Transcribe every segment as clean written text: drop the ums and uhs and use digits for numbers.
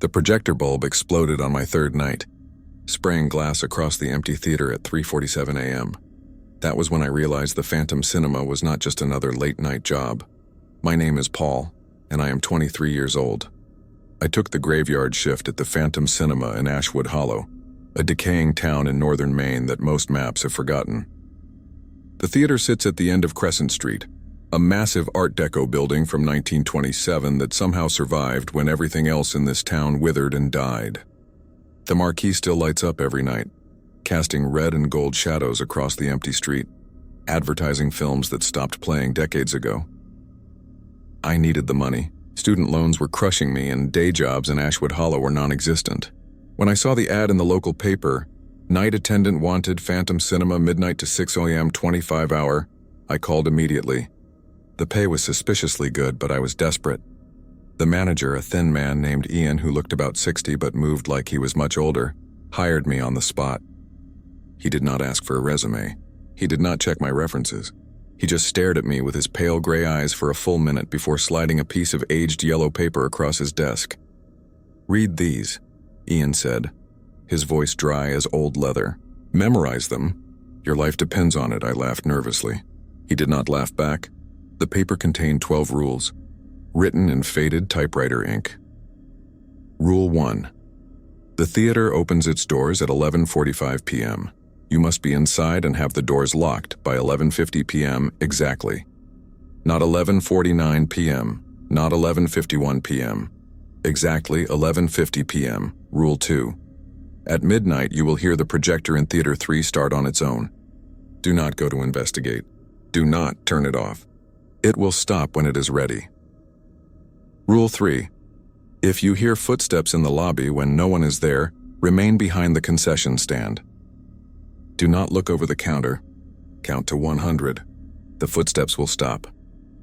The projector bulb exploded on my third night, spraying glass across the empty theater at 3:47 a.m. That was when I realized the Phantom Cinema was not just another late-night job. My name is Paul, and I am 23 years old. I took the graveyard shift at the Phantom Cinema in Ashwood Hollow, a decaying town in northern Maine that most maps have forgotten. The theater sits at the end of Crescent Street, a massive Art Deco building from 1927 that somehow survived when everything else in this town withered and died. The marquee still lights up every night, casting red and gold shadows across the empty street, advertising films that stopped playing decades ago. I needed the money. Student loans were crushing me, and day jobs in Ashwood Hollow were non-existent. When I saw the ad in the local paper, "Night attendant wanted, Phantom Cinema, midnight to 6 a.m., 25-hour," I called immediately. The pay was suspiciously good, but I was desperate. The manager, a thin man named Ian who looked about 60 but moved like he was much older, hired me on the spot. He did not ask for a resume. He did not check my references. He just stared at me with his pale gray eyes for a full minute before sliding a piece of aged yellow paper across his desk. "Read these," Ian said, his voice dry as old leather. "Memorize them. Your life depends on it," I laughed nervously. He did not laugh back. The paper contained 12 rules, written in faded typewriter ink. Rule 1. The theater opens its doors at 11:45 p.m. You must be inside and have the doors locked by 11:50 p.m. exactly. Not 11:49 p.m., not 11:51 p.m. Exactly 11:50 p.m. Rule 2. At midnight, you will hear the projector in Theater 3 start on its own. Do not go to investigate. Do not turn it off. It will stop when it is ready. Rule 3. If you hear footsteps in the lobby when no one is there, remain behind the concession stand. Do not look over the counter. Count to 100. The footsteps will stop.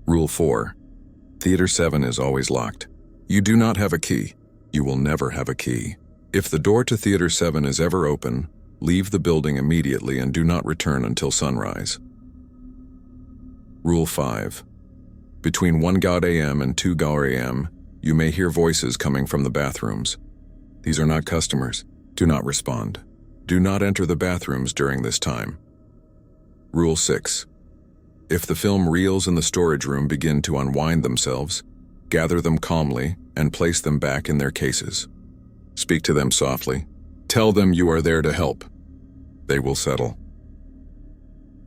Rule 4. Theater 7 is always locked. You do not have a key. You will never have a key. If the door to Theater 7 is ever open, leave the building immediately and do not return until sunrise. Rule 5. Between 1 a.m. and 2 a.m., you may hear voices coming from the bathrooms. These are not customers. Do not respond. Do not enter the bathrooms during this time. Rule 6. If the film reels in the storage room begin to unwind themselves, gather them calmly and place them back in their cases. Speak to them softly. Tell them you are there to help. They will settle.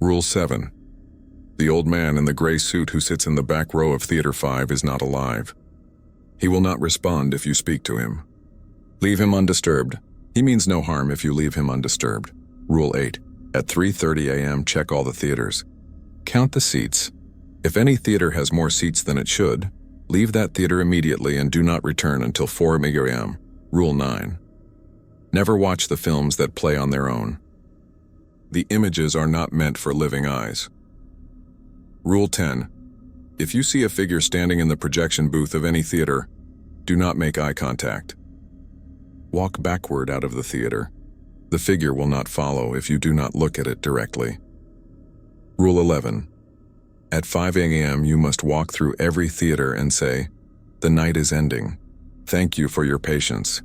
Rule 7. The old man in the gray suit who sits in the back row of Theater 5 is not alive. He will not respond if you speak to him. Leave him undisturbed. He means no harm if you leave him undisturbed. Rule 8. At 3:30 a.m., check all the theaters. Count the seats. If any theater has more seats than it should, leave that theater immediately and do not return until 4 a.m. Rule 9. Never watch the films that play on their own. The images are not meant for living eyes. Rule 10. If you see a figure standing in the projection booth of any theater, do not make eye contact. Walk backward out of the theater. The figure will not follow if you do not look at it directly. Rule 11. At 5 a.m. you must walk through every theater and say, "The night is ending. Thank you for your patience."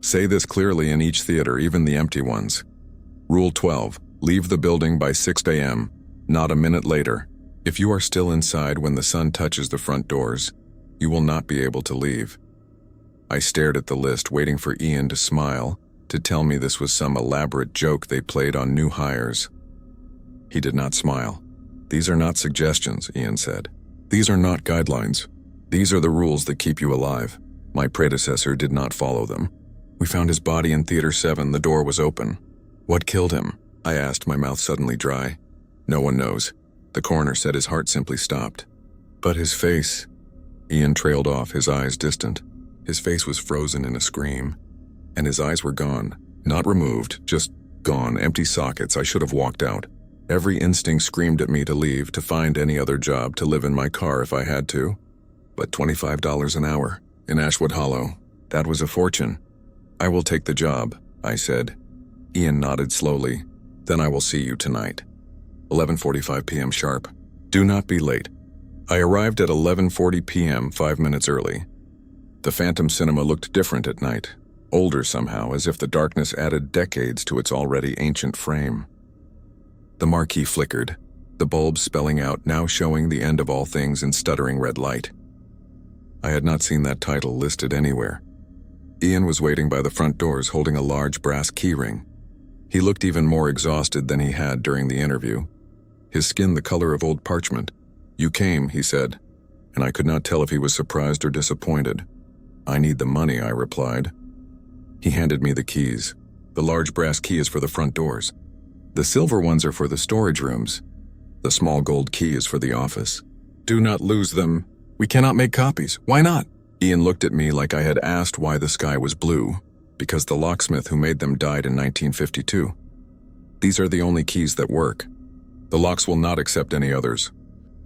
Say this clearly in each theater, even the empty ones. Rule 12. Leave the building by 6 a.m., not a minute later. If you are still inside when the sun touches the front doors, you will not be able to leave. I stared at the list, waiting for Ian to smile, to tell me this was some elaborate joke they played on new hires. He did not smile. "These are not suggestions," Ian said. "These are not guidelines. These are the rules that keep you alive. My predecessor did not follow them." We found his body in Theater 7. The door was open. "What killed him?" I asked, my mouth suddenly dry. "No one knows." The coroner said his heart simply stopped. "But his face..." Ian trailed off, his eyes distant. His face was frozen in a scream, and his eyes were gone. Not removed, just gone, empty sockets. I should have walked out. Every instinct screamed at me to leave, to find any other job, to live in my car if I had to. But $25 an hour, in Ashwood Hollow, that was a fortune. "I will take the job," I said. Ian nodded slowly. "Then I will see you tonight. 11:45 p.m. sharp. Do not be late." I arrived at 11:40 p.m., 5 minutes early. The Phantom Cinema looked different at night, older somehow, as if the darkness added decades to its already ancient frame. The marquee flickered, the bulb spelling out, "Now showing the end of all things," in stuttering red light. I had not seen that title listed anywhere. Ian was waiting by the front doors holding a large brass keyring. He looked even more exhausted than he had during the interview, his skin the color of old parchment. "You came," he said, and I could not tell if he was surprised or disappointed. "I need the money," I replied. He handed me the keys. "The large brass key is for the front doors. The silver ones are for the storage rooms. The small gold key is for the office. Do not lose them. We cannot make copies." "Why not?" Ian looked at me like I had asked why the sky was blue. "Because the locksmith who made them died in 1952. These are the only keys that work. The locks will not accept any others."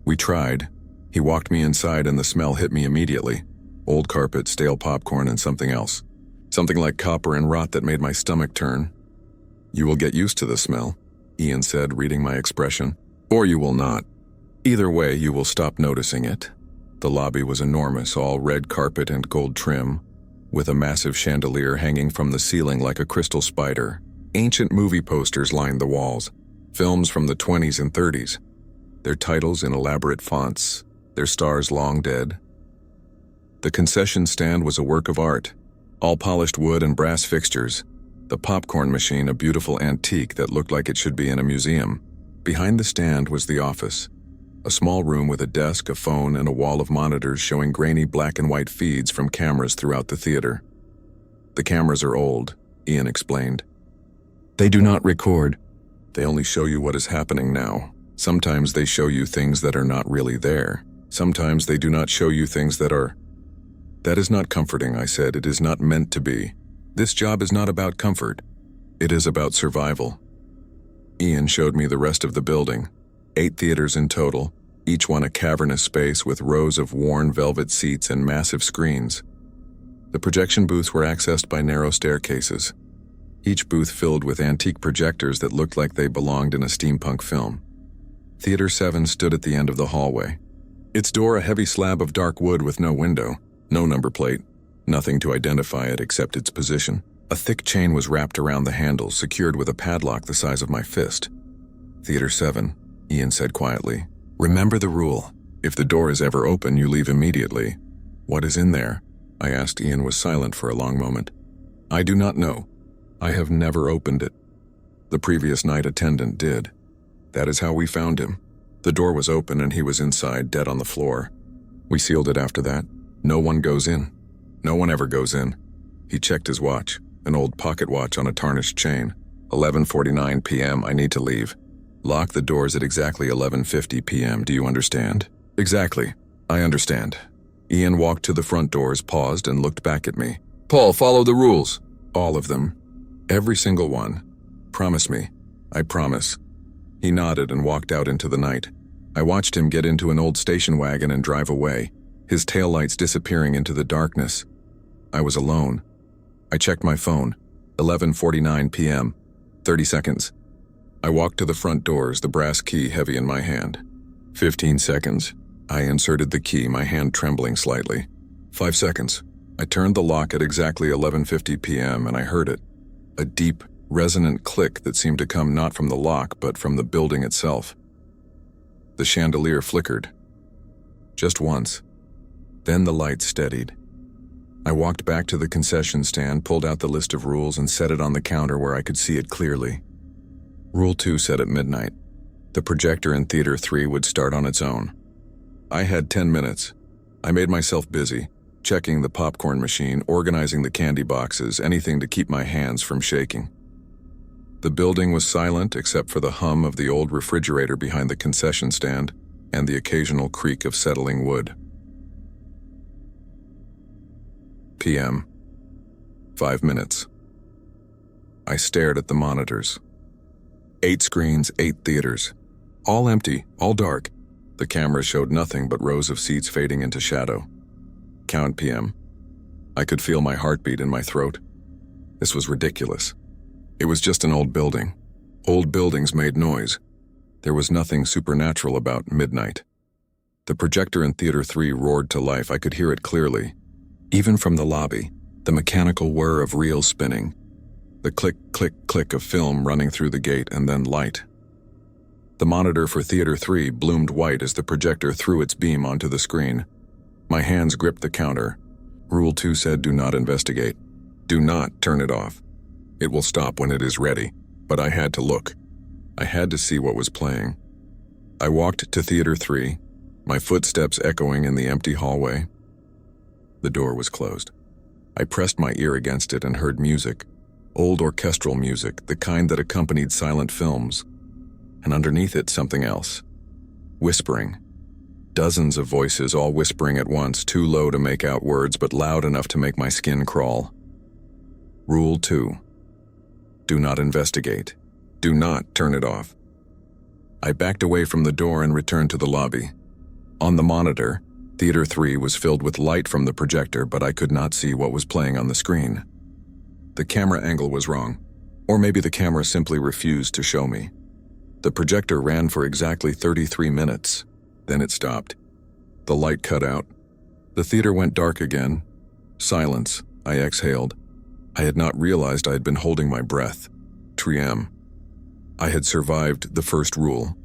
We tried. He walked me inside and the smell hit me immediately. Old carpet, stale popcorn, and something else. Something like copper and rot that made my stomach turn. "You will get used to the smell," Ian said, reading my expression. "Or you will not. Either way, you will stop noticing it." The lobby was enormous, all red carpet and gold trim, with a massive chandelier hanging from the ceiling like a crystal spider. Ancient movie posters lined the walls, films from the 20s and 30s, their titles in elaborate fonts, their stars long dead. The concession stand was a work of art, all polished wood and brass fixtures. The popcorn machine, a beautiful antique that looked like it should be in a museum. Behind the stand was the office, a small room with a desk, a phone, and a wall of monitors showing grainy black and white feeds from cameras throughout the theater. "The cameras are old," Ian explained. "They do not record. They only show you what is happening now. Sometimes they show you things that are not really there. Sometimes they do not show you things that are." "That is not comforting," I said. "It is not meant to be. This job is not about comfort. It is about survival." Ian showed me the rest of the building. 8 theaters in total, each one a cavernous space with rows of worn velvet seats and massive screens. The projection booths were accessed by narrow staircases, each booth filled with antique projectors that looked like they belonged in a steampunk film. Theater 7 stood at the end of the hallway. Its door a heavy slab of dark wood with no window, no number plate, nothing to identify it except its position. A thick chain was wrapped around the handle, secured with a padlock the size of my fist. "Theater 7, Ian said quietly. "Remember the rule. If the door is ever open, you leave immediately." "What is in there?" I asked. Ian was silent for a long moment. "I do not know. I have never opened it. The previous night attendant did. That is how we found him. The door was open and he was inside, dead on the floor. We sealed it after that. No one goes in. No one ever goes in." He checked his watch, an old pocket watch on a tarnished chain. 11:49 p.m. I need to leave. Lock the doors at exactly 11:50 p.m. Do you understand?" "Exactly. I understand." Ian walked to the front doors, paused, and looked back at me. "Paul, follow the rules." "All of them. Every single one. Promise me." "I promise." He nodded and walked out into the night. I watched him get into an old station wagon and drive away, his taillights disappearing into the darkness. I was alone. I checked my phone. 11:49 p.m. 30 seconds. I walked to the front doors, the brass key heavy in my hand. 15 seconds. I inserted the key, my hand trembling slightly. 5 seconds. I turned the lock at exactly 11:50 p.m. and I heard it. A deep, resonant click that seemed to come not from the lock but from the building itself. The chandelier flickered. Just once. Then the light steadied. I walked back to the concession stand, pulled out the list of rules, and set it on the counter where I could see it clearly. Rule 2 said at midnight, the projector in Theater 3 would start on its own. I had 10 minutes. I made myself busy, checking the popcorn machine, organizing the candy boxes, anything to keep my hands from shaking. The building was silent except for the hum of the old refrigerator behind the concession stand and the occasional creak of settling wood. PM. 5 minutes. I stared at the monitors. 8 screens, 8 theaters. All empty, all dark. The cameras showed nothing but rows of seats fading into shadow. Count PM. I could feel my heartbeat in my throat. This was ridiculous. It was just an old building. Old buildings made noise. There was nothing supernatural about midnight. The projector in Theater 3 roared to life. I could hear it clearly. Even from the lobby, the mechanical whir of reels spinning, the click, click, click of film running through the gate, and then light. The monitor for Theater 3 bloomed white as the projector threw its beam onto the screen. My hands gripped the counter. Rule 2 said, "Do not investigate. Do not turn it off. It will stop when it is ready." But I had to look. I had to see what was playing. I walked to Theater 3, my footsteps echoing in the empty hallway. The door was closed. I pressed my ear against it and heard music, old orchestral music, the kind that accompanied silent films. And underneath it, something else. Whispering. Dozens of voices all whispering at once, too low to make out words, but loud enough to make my skin crawl. Rule 2. Do not investigate. Do not turn it off. I backed away from the door and returned to the lobby. On the monitor, Theater 3 was filled with light from the projector, but I could not see what was playing on the screen. The camera angle was wrong, or maybe the camera simply refused to show me. The projector ran for exactly 33 minutes. Then it stopped. The light cut out. The theater went dark again. Silence. I exhaled. I had not realized I had been holding my breath. Triem. I had survived the first rule.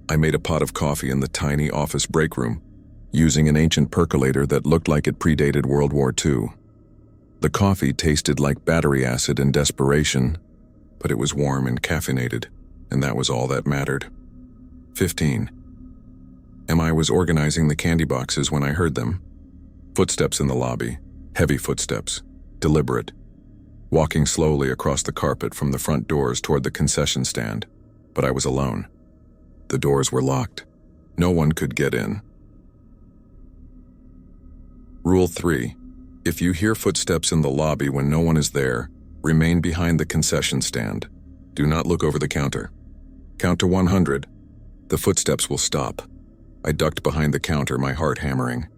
I made a pot of coffee in the tiny office break room, using an ancient percolator that looked like it predated World War II. The coffee tasted like battery acid in desperation, but it was warm and caffeinated, and that was all that mattered. 15. I was organizing the candy boxes when I heard them. Footsteps in the lobby, heavy footsteps, deliberate, walking slowly across the carpet from the front doors toward the concession stand, but I was alone. The doors were locked. No one could get in. Rule 3. If you hear footsteps in the lobby when no one is there, remain behind the concession stand. Do not look over the counter. Count to 100. The footsteps will stop. I ducked behind the counter, my heart hammering.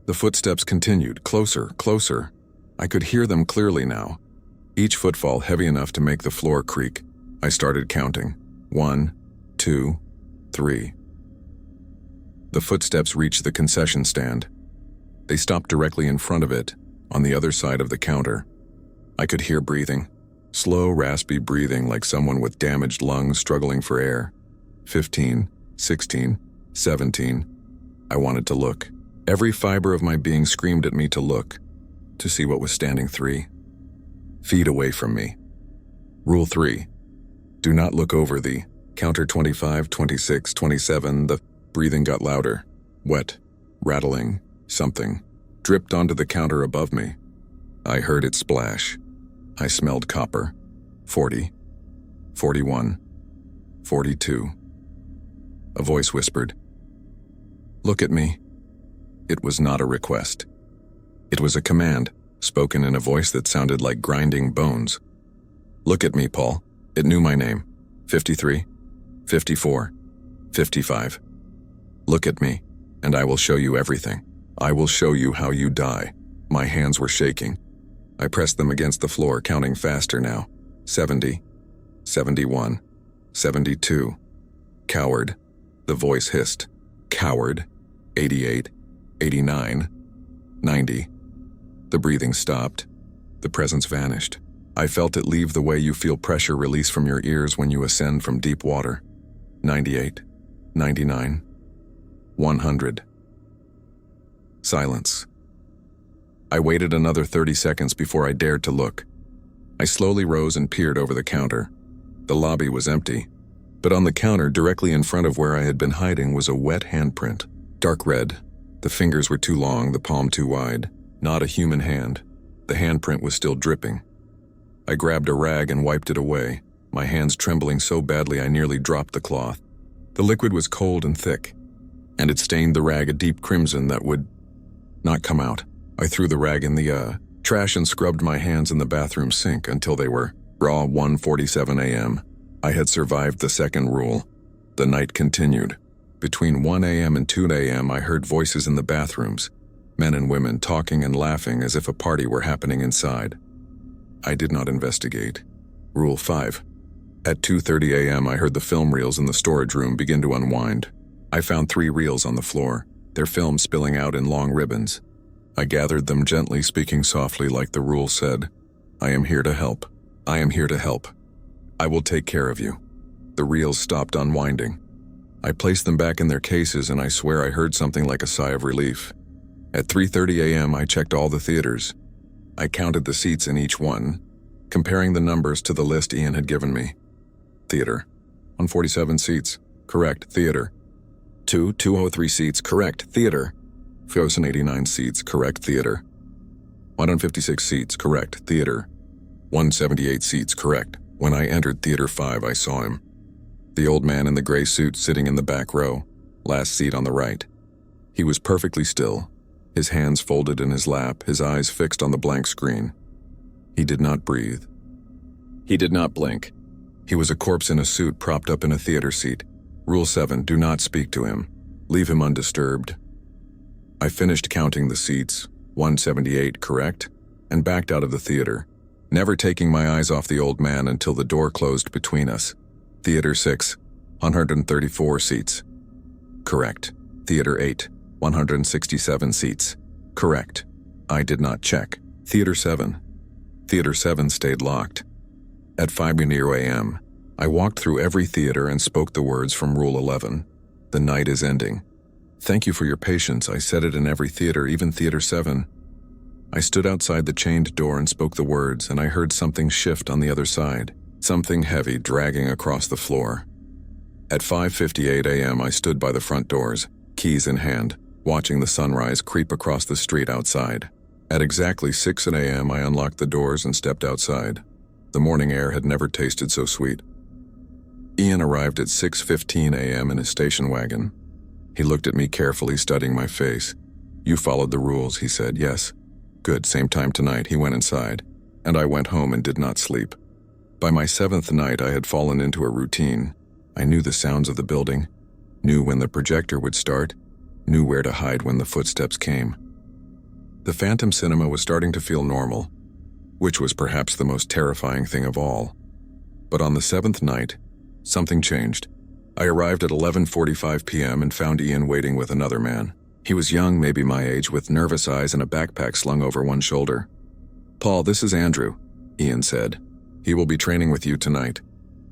The footsteps continued, closer, closer. I could hear them clearly now. Each footfall heavy enough to make the floor creak. I started counting. 1, 2, 3. The footsteps reached the concession stand. They stopped directly in front of it, on the other side of the counter. I could hear breathing. Slow, raspy breathing like someone with damaged lungs struggling for air. 15, 16, 17. I wanted to look. Every fiber of my being screamed at me to look, to see what was standing 3 feet away from me. Rule 3. Do not look over the counter. 25, 26, 27. The breathing got louder, wet, rattling. Something dripped onto the counter above me. I heard it splash. I smelled copper. 40, 41, 42. A voice whispered, "Look at me." It was not a request. It was a command, spoken in a voice that sounded like grinding bones. "Look at me, Paul." It knew my name. 53, 54, 55. "Look at me, and I will show you everything. I will show you how you die." My hands were shaking. I pressed them against the floor, counting faster now. 70, 71, 72. "Coward," the voice hissed. "Coward." 88, 89, 90. The breathing stopped. The presence vanished. I felt it leave the way you feel pressure release from your ears when you ascend from deep water. 98, 99, 100. Silence. I waited another 30 seconds before I dared to look. I slowly rose and peered over the counter. The lobby was empty, but on the counter directly in front of where I had been hiding was a wet handprint. Dark red. The fingers were too long, the palm too wide. Not a human hand. The handprint was still dripping. I grabbed a rag and wiped it away, my hands trembling so badly I nearly dropped the cloth. The liquid was cold and thick, and it stained the rag a deep crimson that would not come out. I threw the rag in the trash and scrubbed my hands in the bathroom sink until they were raw. 1:47 a.m. I had survived the second rule. The night continued. Between 1 a.m. and 2 a.m. I heard voices in the bathrooms, men and women talking and laughing as if a party were happening inside. I did not investigate. Rule 5. At 2:30 a.m. I heard the film reels in the storage room begin to unwind. I found 3 reels on the floor, their film spilling out in long ribbons. I gathered them gently, speaking softly like the rule said. I am here to help. I am here to help. I will take care of you. The reels stopped unwinding. I placed them back in their cases, and I swear I heard something like a sigh of relief. At 3:30 a.m., I checked all the theaters. I counted the seats in each one, comparing the numbers to the list Ian had given me. Theater, 147 seats, correct, theater. 203 seats, correct, theater. 89 seats, correct, theater. 156 seats, correct, theater. 178 seats, correct. When I entered Theater 5, I saw him. The old man in the gray suit sitting in the back row, last seat on the right. He was perfectly still, his hands folded in his lap, his eyes fixed on the blank screen. He did not breathe. He did not blink. He was a corpse in a suit propped up in a theater seat. Rule 7, do not speak to him. Leave him undisturbed. I finished counting the seats, 178, correct, and backed out of the theater, never taking my eyes off the old man until the door closed between us. Theater 6, 134 seats. Correct. Theater 8, 167 seats. Correct. I did not check. Theater 7. Theater 7 stayed locked. At 5:00 a.m., I walked through every theater and spoke the words from Rule 11. The night is ending. Thank you for your patience. I said it in every theater, even Theater 7. I stood outside the chained door and spoke the words, and I heard something shift on the other side, something heavy dragging across the floor. At 5:58 a.m., I stood by the front doors, keys in hand, watching the sunrise creep across the street outside. At exactly 6 a.m., I unlocked the doors and stepped outside. The morning air had never tasted so sweet. Ian arrived at 6:15 a.m. in his station wagon. He looked at me carefully, studying my face. You followed the rules, he said. Yes. Good, same time tonight. He went inside, and I went home and did not sleep. By my 7th night, I had fallen into a routine. I knew the sounds of the building, knew when the projector would start, knew where to hide when the footsteps came. The Phantom Cinema was starting to feel normal, which was perhaps the most terrifying thing of all. But on the 7th night, something changed. I arrived at 11:45 p.m. and found Ian waiting with another man. He was young, maybe my age, with nervous eyes and a backpack slung over one shoulder. Paul, this is Andrew, Ian said. He will be training with you tonight.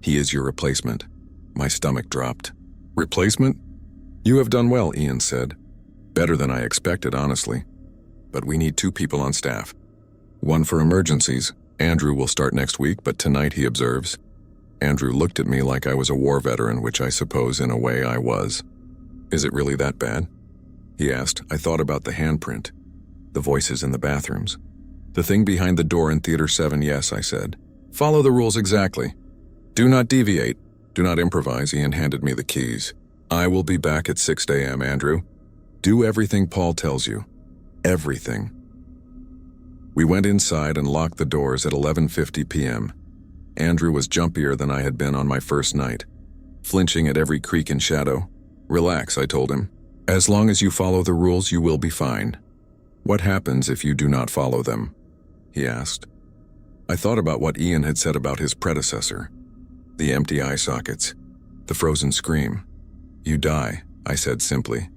He is your replacement. My stomach dropped. Replacement? You have done well, Ian said. Better than I expected, honestly. But we need 2 people on staff. One for emergencies. Andrew will start next week, but tonight he observes. Andrew looked at me like I was a war veteran, which I suppose in a way I was. Is it really that bad? He asked. I thought about the handprint, the voices in the bathrooms. The thing behind the door in Theater 7, yes, I said. Follow the rules exactly. Do not deviate. Do not improvise. Ian handed me the keys. I will be back at 6 a.m., Andrew. Do everything Paul tells you. Everything. We went inside and locked the doors at 11:50 p.m. Andrew was jumpier than I had been on my first night, flinching at every creak and shadow. Relax, I told him. As long as you follow the rules, you will be fine. What happens if you do not follow them? He asked. I thought about what Ian had said about his predecessor. The empty eye sockets, the frozen scream. You die, I said simply.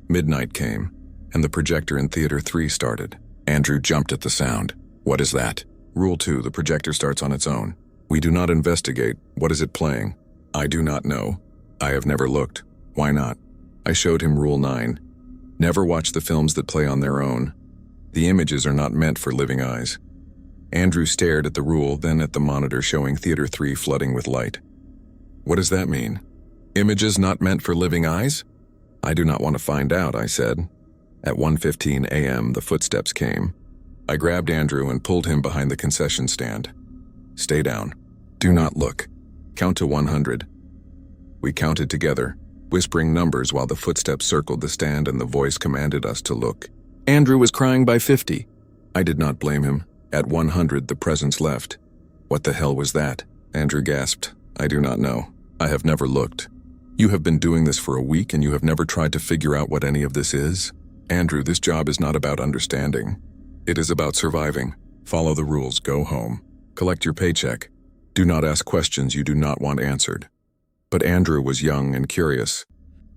Midnight came, and the projector in Theater 3 started. Andrew jumped at the sound. What is that? Rule 2, the projector starts on its own. We do not investigate. What is it playing? I do not know. I have never looked. Why not? I showed him Rule 9. Never watch the films that play on their own. The images are not meant for living eyes. Andrew stared at the rule, then at the monitor showing Theater 3 flooding with light. What does that mean? Images not meant for living eyes? I do not want to find out, I said. At 1:15 a.m., the footsteps came. I grabbed Andrew and pulled him behind the concession stand. Stay down. Do not look. Count to 100. We counted together, whispering numbers while the footsteps circled the stand and the voice commanded us to look. Andrew was crying by 50. I did not blame him. At 100, the presence left. What the hell was that? Andrew gasped. I do not know. I have never looked. You have been doing this for a week and you have never tried to figure out what any of this is? Andrew, this job is not about understanding. It is about surviving. Follow the rules, go home. Collect your paycheck. Do not ask questions you do not want answered. But Andrew was young and curious,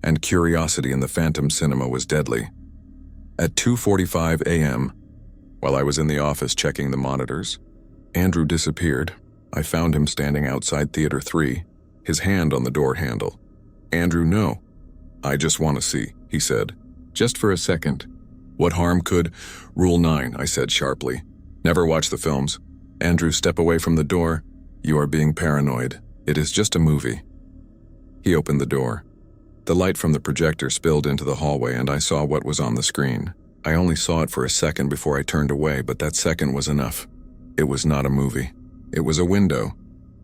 and curiosity in the Phantom Cinema was deadly. At 2:45 a.m., while I was in the office checking the monitors, Andrew disappeared. I found him standing outside Theater 3, his hand on the door handle. "Andrew, no. I just want to see," he said. "Just for a second." "What harm could—" "Rule 9, I said sharply. "Never watch the films." "Andrew, step away from the door. You are being paranoid. It is just a movie." He opened the door. The light from the projector spilled into the hallway and I saw what was on the screen. I only saw it for a second before I turned away, but that second was enough. It was not a movie. It was a window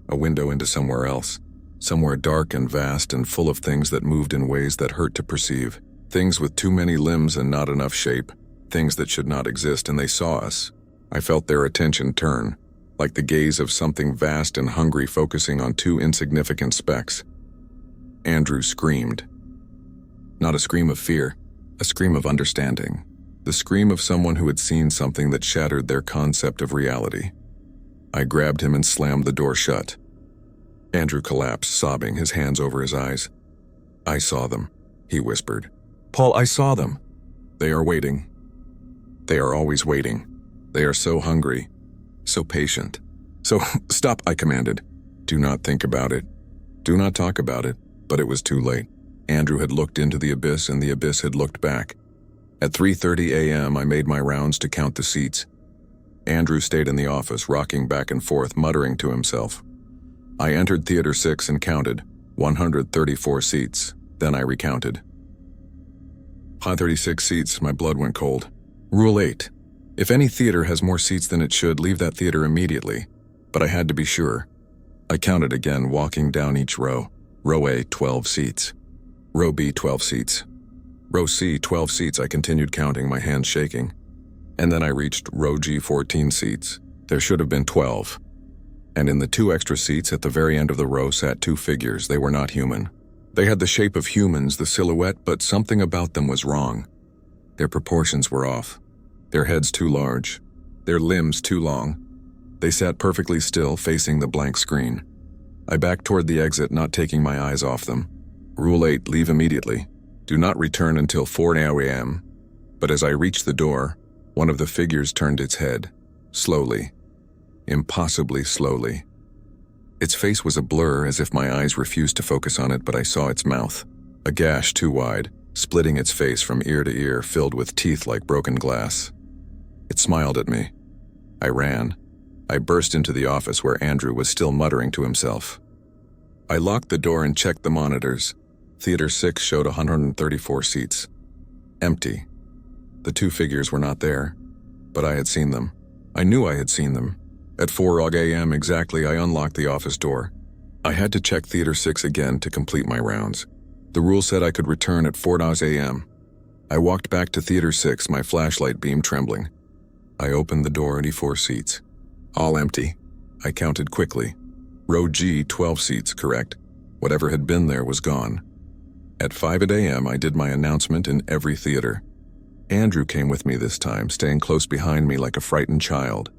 into somewhere else. Somewhere dark and vast and full of things that moved in ways that hurt to perceive. Things with too many limbs and not enough shape. Things that should not exist, and they saw us. I felt their attention turn, like the gaze of something vast and hungry focusing on two insignificant specks. Andrew screamed. Not a scream of fear, a scream of understanding. The scream of someone who had seen something that shattered their concept of reality. I grabbed him and slammed the door shut. Andrew collapsed, sobbing, his hands over his eyes. "I saw them," he whispered. "Paul, I saw them. They are waiting. They are always waiting. They are so hungry, so patient. So, stop," I commanded. "Do not think about it. Do not talk about it." But it was too late. Andrew had looked into the abyss and the abyss had looked back. At 3:30 a.m., I made my rounds to count the seats. Andrew stayed in the office, rocking back and forth, muttering to himself. I entered Theater 6 and counted 134 seats. Then I recounted. 136 seats, my blood went cold. Rule 8. If any theater has more seats than it should, leave that theater immediately. But I had to be sure. I counted again, walking down each row. Row A, 12 seats. Row B, 12 seats. Row C, 12 seats, I continued counting, my hands shaking. And then I reached row G, 14 seats. There should have been 12. And in the 2 extra seats at the very end of the row sat 2 figures. They were not human. They had the shape of humans, the silhouette, but something about them was wrong. Their proportions were off. Their heads too large. Their limbs too long. They sat perfectly still, facing the blank screen. I backed toward the exit, not taking my eyes off them. Rule 8, leave immediately. Do not return until 4 a.m. But as I reached the door, one of the figures turned its head, slowly, impossibly slowly. Its face was a blur, as if my eyes refused to focus on it, but I saw its mouth, a gash too wide, splitting its face from ear to ear, filled with teeth like broken glass. It smiled at me. I ran. I burst into the office where Andrew was still muttering to himself. I locked the door and checked the monitors. Theater 6 showed 134 seats. Empty. The 2 figures were not there, but I had seen them. I knew I had seen them. At 4 a.m. exactly, I unlocked the office door. I had to check Theater 6 again to complete my rounds. The rule said I could return at 4 a.m. I walked back to Theater 6, my flashlight beam trembling. I opened the door, 84 seats. All empty. I counted quickly. Row G, 12 seats, correct. Whatever had been there was gone. At 5 a.m., I did my announcement in every theater. Andrew came with me this time, staying close behind me like a frightened child.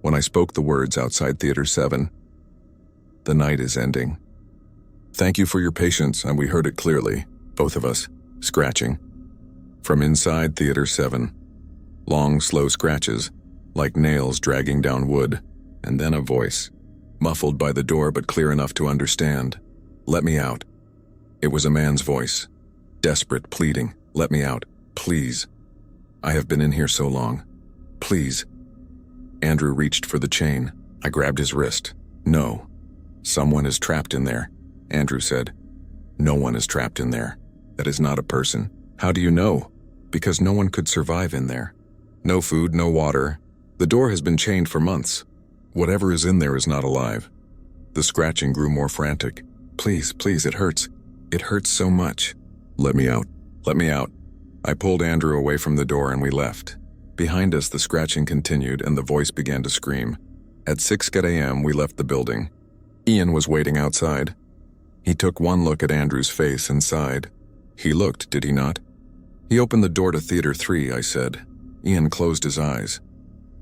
When I spoke the words outside Theater 7, "The night is ending. Thank you for your patience," and we heard it clearly, both of us, scratching. From inside Theater 7, long, slow scratches, like nails dragging down wood, and then a voice, muffled by the door but clear enough to understand. "Let me out." It was a man's voice, desperate, pleading. "Let me out, please. I have been in here so long. Please." Andrew reached for the chain. I grabbed his wrist. "No. Someone is trapped in there," Andrew said. "No one is trapped in there. That is not a person." "How do you know?" "Because no one could survive in there. No food, no water. The door has been chained for months. Whatever is in there is not alive." The scratching grew more frantic. "Please, please, it hurts. It hurts so much. Let me out. Let me out." I pulled Andrew away from the door and we left. Behind us, the scratching continued and the voice began to scream. At 6 a.m., we left the building. Ian was waiting outside. He took one look at Andrew's face and sighed. He looked, did he not? "He opened the door to Theater 3, I said. Ian closed his eyes.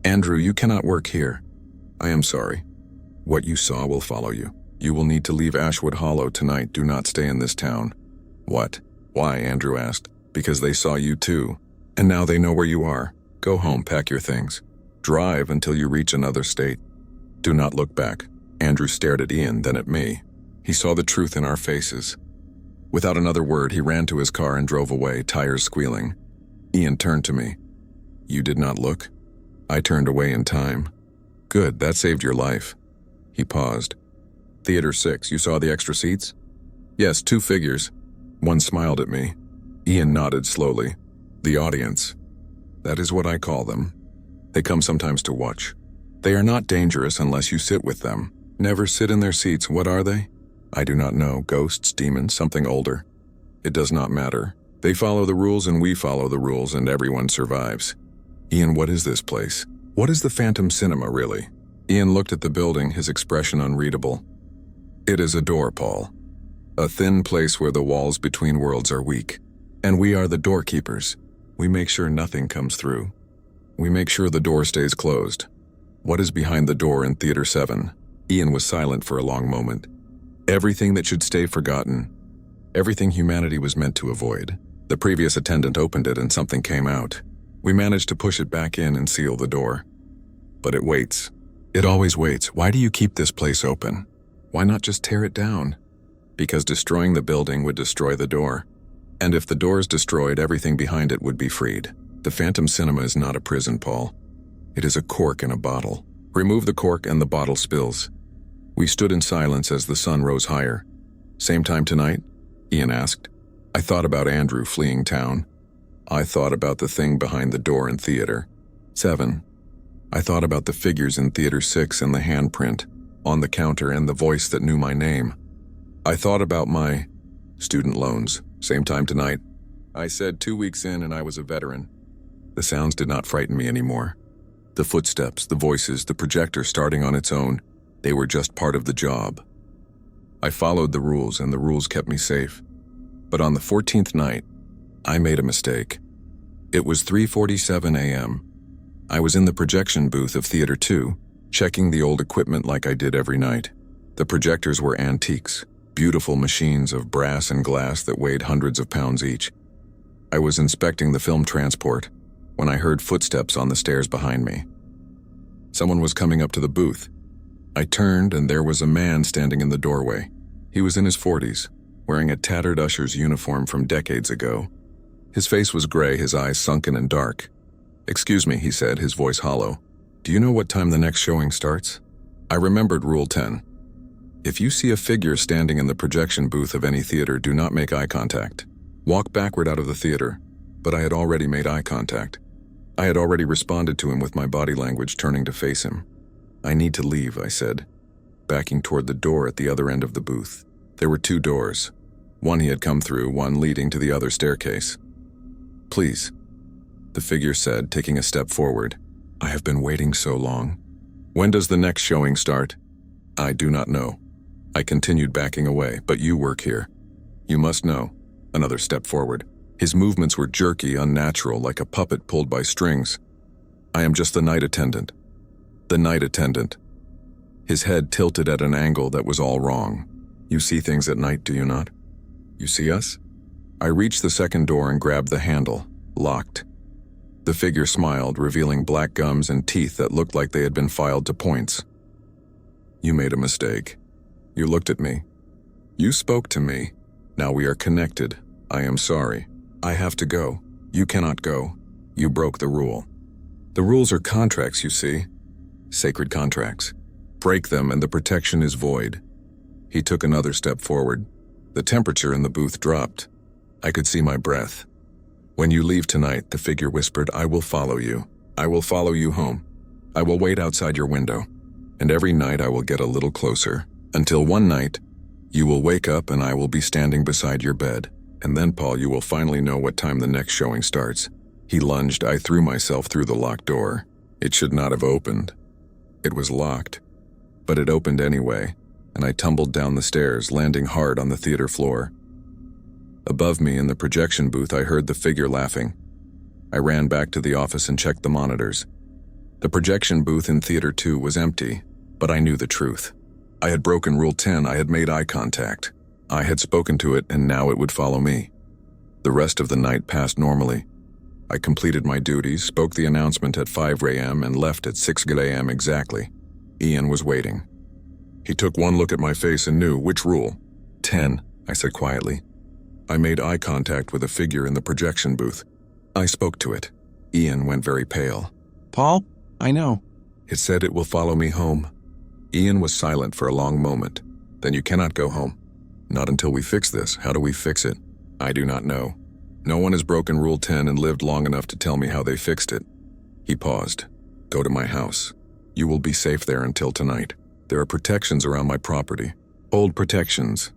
"Andrew, you cannot work here." "I am sorry. What you saw will follow you. You will need to leave Ashwood Hollow tonight. Do not stay in this town." "What? Why?" Andrew asked. "Because they saw you too. And now they know where you are. Go home, pack your things. Drive until you reach another state. Do not look back. Andrew stared at Ian, then at me. He saw the truth in our faces. Without another word, he ran to his car and drove away, tires squealing. Ian turned to me. You did not look? I turned away in time. Good, that saved your life. He paused. Theater 6, you saw the extra seats? Yes, 2 figures. One smiled at me. Ian nodded slowly. The audience. That is what I call them. They come sometimes to watch. They are not dangerous unless you sit with them. Never sit in their seats. What are they? I do not know. Ghosts, demons, something older. It does not matter. They follow the rules and we follow the rules and everyone survives. Ian, what is this place? What is the Phantom Cinema, really? Ian looked at the building, his expression unreadable. It is a door, Paul. A thin place where the walls between worlds are weak. And we are the doorkeepers. We make sure nothing comes through. We make sure the door stays closed. What is behind the door in Theater 7? Ian was silent for a long moment. Everything that should stay forgotten. Everything humanity was meant to avoid. The previous attendant opened it and something came out. We managed to push it back in and seal the door. But it waits. It always waits. Why do you keep this place open? Why not just tear it down? Because destroying the building would destroy the door. And if the door is destroyed, everything behind it would be freed. The Phantom Cinema is not a prison, Paul. It is a cork in a bottle. Remove the cork and the bottle spills. We stood in silence as the sun rose higher. Same time tonight? Ian asked. I thought about Andrew fleeing town. I thought about the thing behind the door in Theater 7. I thought about the figures in Theater 6 and the handprint on the counter and the voice that knew my name. I thought about my student loans. Same time tonight. I said 2 weeks in and I was a veteran. The sounds did not frighten me anymore. The footsteps, the voices, the projector starting on its own, they were just part of the job. I followed the rules and the rules kept me safe. But on the 14th night, I made a mistake. It was 3:47 a.m. I was in the projection booth of Theater 2, checking the old equipment like I did every night. The projectors were antiques, beautiful machines of brass and glass that weighed hundreds of pounds each. I was inspecting the film transport when I heard footsteps on the stairs behind me. Someone was coming up to the booth. I turned and there was a man standing in the doorway. He was in his 40s, wearing a tattered usher's uniform from decades ago. His face was gray, his eyes sunken and dark. Excuse me, he said, his voice hollow. Do you know what time the next showing starts? I remembered Rule 10. If you see a figure standing in the projection booth of any theater, do not make eye contact. Walk backward out of the theater. But I had already made eye contact. I had already responded to him with my body language, turning to face him. I need to leave, I said, backing toward the door at the other end of the booth. There were 2 doors. One he had come through, one leading to the other staircase. Please, the figure said, taking a step forward. I have been waiting so long. When does the next showing start? I do not know. I continued backing away, but you work here. You must know. Another step forward. His movements were jerky, unnatural, like a puppet pulled by strings. I am just the night attendant. The night attendant. His head tilted at an angle that was all wrong. You see things at night, do you not? You see us? I reached the second door and grabbed the handle. Locked. The figure smiled, revealing black gums and teeth that looked like they had been filed to points. You made a mistake. You looked at me. You spoke to me. Now we are connected. I am sorry. I have to go. You cannot go. You broke the rule. The rules are contracts, you see. Sacred contracts. Break them and the protection is void. He took another step forward. The temperature in the booth dropped. I could see my breath. When you leave tonight, the figure whispered, I will follow you. I will follow you home. I will wait outside your window. And every night I will get a little closer. Until one night, you will wake up and I will be standing beside your bed. And then, Paul, you will finally know what time the next showing starts. He lunged. I threw myself through the locked door. It should not have opened. It was locked. But it opened anyway, and I tumbled down the stairs, landing hard on the theater floor. Above me in the projection booth, I heard the figure laughing. I ran back to the office and checked the monitors. The projection booth in Theater 2 was empty, but I knew the truth. I had broken Rule 10. I had made eye contact. I had spoken to it, and now it would follow me. The rest of the night passed normally. I completed my duties, spoke the announcement at 5 a.m. and left at 6 a.m. exactly. Ian was waiting. He took one look at my face and knew which rule. 10, I said quietly. I made eye contact with a figure in the projection booth. I spoke to it. Ian went very pale. Paul, I know. It said it will follow me home. Ian was silent for a long moment. Then you cannot go home. Not until we fix this. How do we fix it? I do not know. No one has broken Rule 10 and lived long enough to tell me how they fixed it. He paused. Go to my house. You will be safe there until tonight. There are protections around my property. Old protections.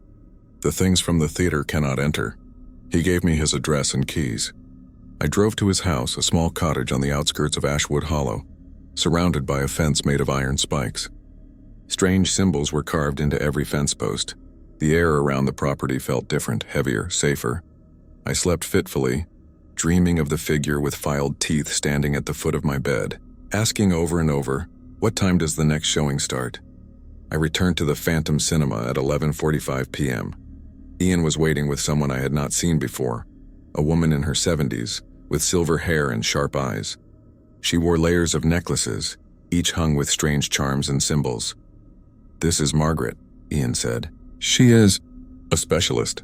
The things from the theater cannot enter. He gave me his address and keys. I drove to his house, a small cottage on the outskirts of Ashwood Hollow, surrounded by a fence made of iron spikes. Strange symbols were carved into every fence post. The air around the property felt different, heavier, safer. I slept fitfully, dreaming of the figure with filed teeth standing at the foot of my bed, asking over and over, what time does the next showing start? I returned to the Phantom Cinema at 11:45 p.m. Ian was waiting with someone I had not seen before, a woman in her 70s, with silver hair and sharp eyes. She wore layers of necklaces, each hung with strange charms and symbols. This is Margaret, Ian said. She is a specialist.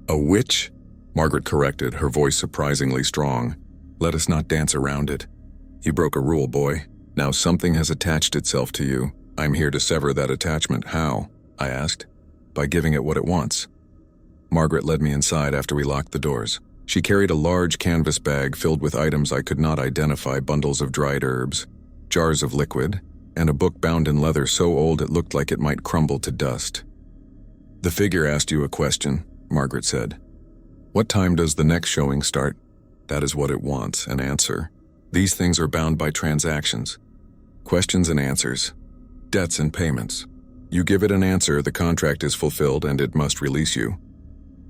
A witch? Margaret corrected, her voice surprisingly strong. Let us not dance around it. You broke a rule, boy. Now something has attached itself to you. I'm here to sever that attachment. How? I asked. By giving it what it wants. Margaret led me inside after we locked the doors. She carried a large canvas bag filled with items I could not identify, bundles of dried herbs, jars of liquid, and a book bound in leather so old it looked like it might crumble to dust. The figure asked you a question, Margaret said. What time does the next showing start? That is what it wants, an answer. These things are bound by transactions. Questions and answers. Debts and payments. You give it an answer, the contract is fulfilled, and it must release you.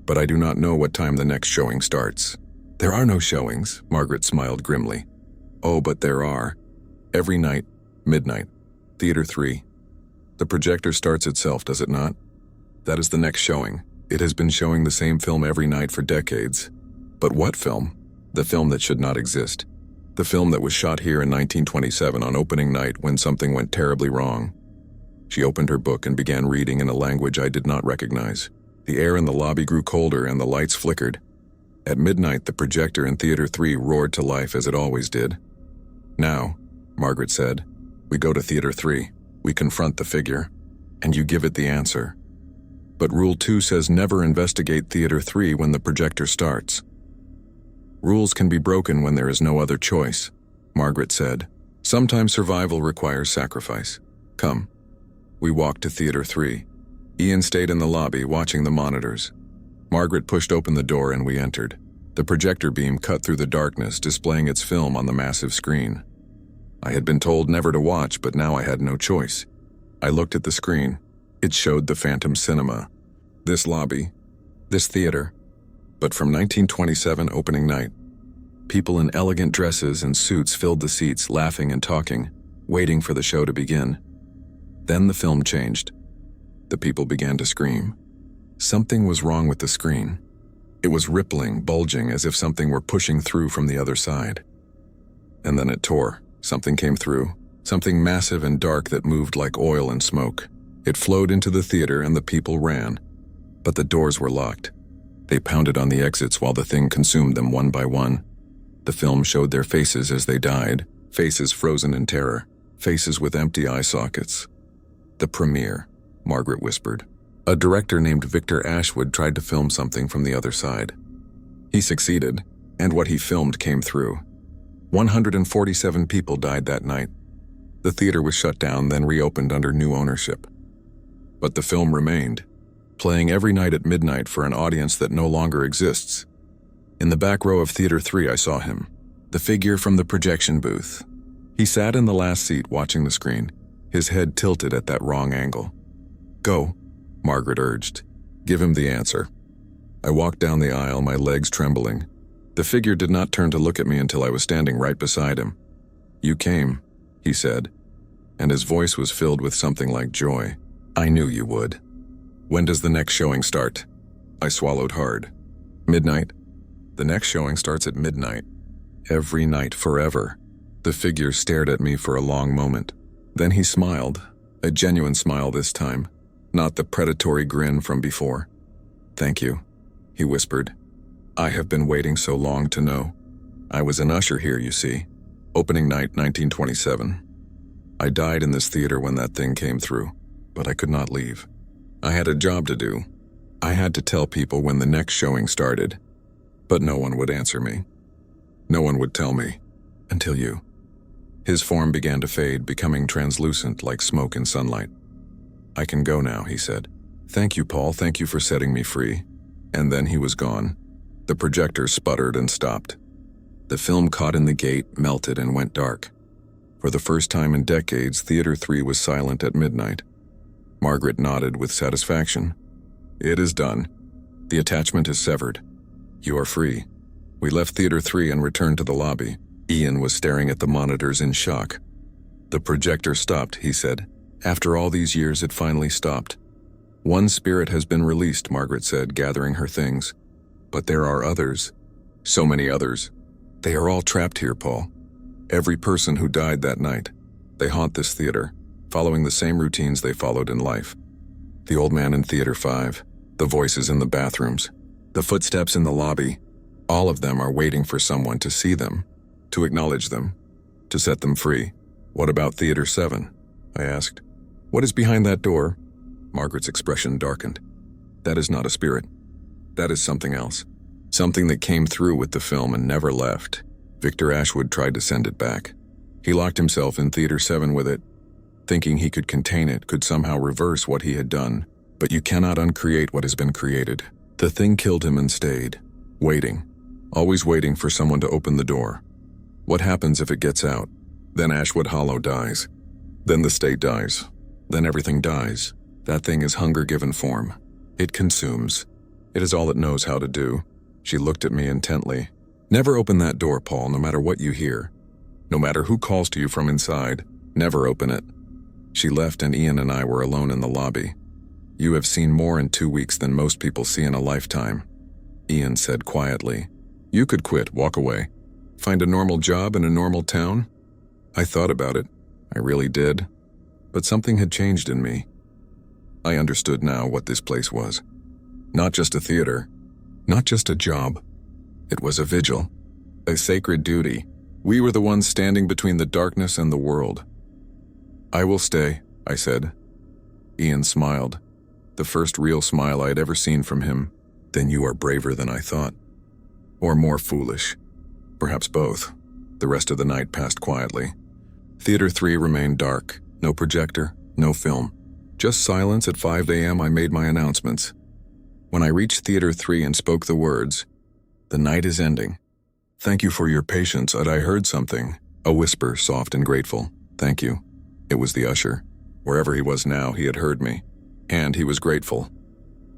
But I do not know what time the next showing starts. There are no showings, Margaret smiled grimly. Oh, but there are. Every night, midnight, Theater 3. The projector starts itself, does it not? That is the next showing. It has been showing the same film every night for decades. But what film? The film that should not exist. The film that was shot here in 1927 on opening night when something went terribly wrong. She opened her book and began reading in a language I did not recognize. The air in the lobby grew colder and the lights flickered. At midnight, the projector in Theater 3 roared to life as it always did. Now, Margaret said, we go to Theater 3. We confront the figure, and you give it the answer. But Rule 2 says never investigate Theater 3 when the projector starts. Rules can be broken when there is no other choice, Margaret said. Sometimes survival requires sacrifice. Come. We walked to Theater 3. Ian stayed in the lobby watching the monitors. Margaret pushed open the door and we entered. The projector beam cut through the darkness, displaying its film on the massive screen. I had been told never to watch, but now I had no choice. I looked at the screen. It showed the Phantom Cinema. This lobby. This theater. But from 1927 opening night. People in elegant dresses and suits filled the seats, laughing and talking, waiting for the show to begin. Then the film changed. The people began to scream. Something was wrong with the screen. It was rippling, bulging, as if something were pushing through from the other side. And then it tore. Something came through. Something massive and dark that moved like oil and smoke. It flowed into the theater and the people ran. But the doors were locked. They pounded on the exits while the thing consumed them one by one. The film showed their faces as they died, faces frozen in terror, faces with empty eye sockets. The premiere, Margaret whispered. A director named Victor Ashwood tried to film something from the other side. He succeeded, and what he filmed came through. 147 people died that night. The theater was shut down, then reopened under new ownership. But the film remained, playing every night at midnight for an audience that no longer exists. In the back row of Theater 3, I saw him, the figure from the projection booth. He sat in the last seat watching the screen, his head tilted at that wrong angle. Go, Margaret urged. Give him the answer. I walked down the aisle, my legs trembling. The figure did not turn to look at me until I was standing right beside him. You came, he said, and his voice was filled with something like joy. I knew you would. When does the next showing start? I swallowed hard. Midnight. The next showing starts at midnight. Every night forever. The figure stared at me for a long moment. Then he smiled, a genuine smile this time, not the predatory grin from before. "Thank you," he whispered. "I have been waiting so long to know. I was an usher here, you see. Opening night 1927. I died in this theater when that thing came through, but I could not leave. I had a job to do. I had to tell people when the next showing started, but no one would answer me. No one would tell me, until you." His form began to fade, becoming translucent like smoke in sunlight. "I can go now," he said. "Thank you, Paul, thank you for setting me free." And then he was gone. The projector sputtered and stopped. The film caught in the gate, melted, and went dark. For the first time in decades, Theater 3 was silent at midnight. Margaret nodded with satisfaction. "It is done. The attachment is severed. You are free." We left Theater 3 and returned to the lobby. Ian was staring at the monitors in shock. "The projector stopped," he said. "After all these years, it finally stopped." "One spirit has been released," Margaret said, gathering her things. "But there are others. So many others. They are all trapped here, Paul. Every person who died that night. They haunt this theater, following the same routines they followed in life. The old man in Theater 5, the voices in the bathrooms, the footsteps in the lobby. All of them are waiting for someone to see them, to acknowledge them, to set them free." "What about Theater 7? I asked. "What is behind that door?" Margaret's expression darkened. "That is not a spirit. That is something else. Something that came through with the film and never left. Victor Ashwood tried to send it back. He locked himself in Theater 7 with it, thinking he could contain it, could somehow reverse what he had done. But you cannot uncreate what has been created. The thing killed him and stayed, waiting, always waiting for someone to open the door. What happens if it gets out? Then Ashwood Hollow dies. Then the state dies. Then everything dies. That thing is hunger given form. It consumes. It is all it knows how to do." She looked at me intently. "Never open that door, Paul, no matter what you hear. No matter who calls to you from inside, never open it." She left and Ian and I were alone in the lobby. "You have seen more in 2 weeks than most people see in a lifetime," Ian said quietly. "You could quit, walk away. Find a normal job in a normal town." I thought about it. I really did. But something had changed in me. I understood now what this place was. Not just a theater. Not just a job. It was a vigil. A sacred duty. We were the ones standing between the darkness and the world. "I will stay," I said. Ian smiled. The first real smile I had ever seen from him. "Then you are braver than I thought. Or more foolish. Perhaps both." The rest of the night passed quietly. Theater 3 remained dark. No projector, no film. Just silence. At 5 a.m. I made my announcements. When I reached Theater 3 and spoke the words, "The night is ending. Thank you for your patience," and I heard something. A whisper, soft and grateful. "Thank you." It was the usher. Wherever he was now, he had heard me. And he was grateful.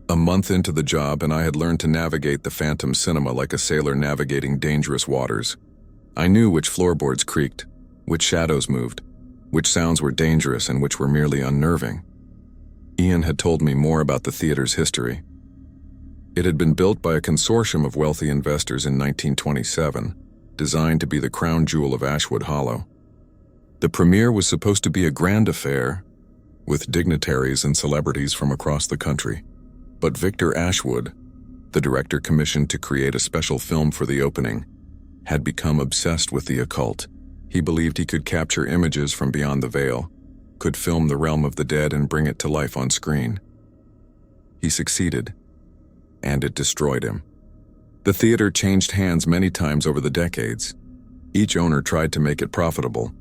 A month into the job, and I had learned to navigate the phantom cinema like a sailor navigating dangerous waters. I knew which floorboards creaked, which shadows moved, which sounds were dangerous and which were merely unnerving. Ian had told me more about the theater's history. It had been built by a consortium of wealthy investors in 1927, designed to be the crown jewel of Ashwood Hollow. The premiere was supposed to be a grand affair, with dignitaries and celebrities from across the country. But Victor Ashwood, the director commissioned to create a special film for the opening, had become obsessed with the occult. He believed he could capture images from beyond the veil, could film the realm of the dead and bring it to life on screen. He succeeded, and it destroyed him. The theater changed hands many times over the decades. Each owner tried to make it profitable,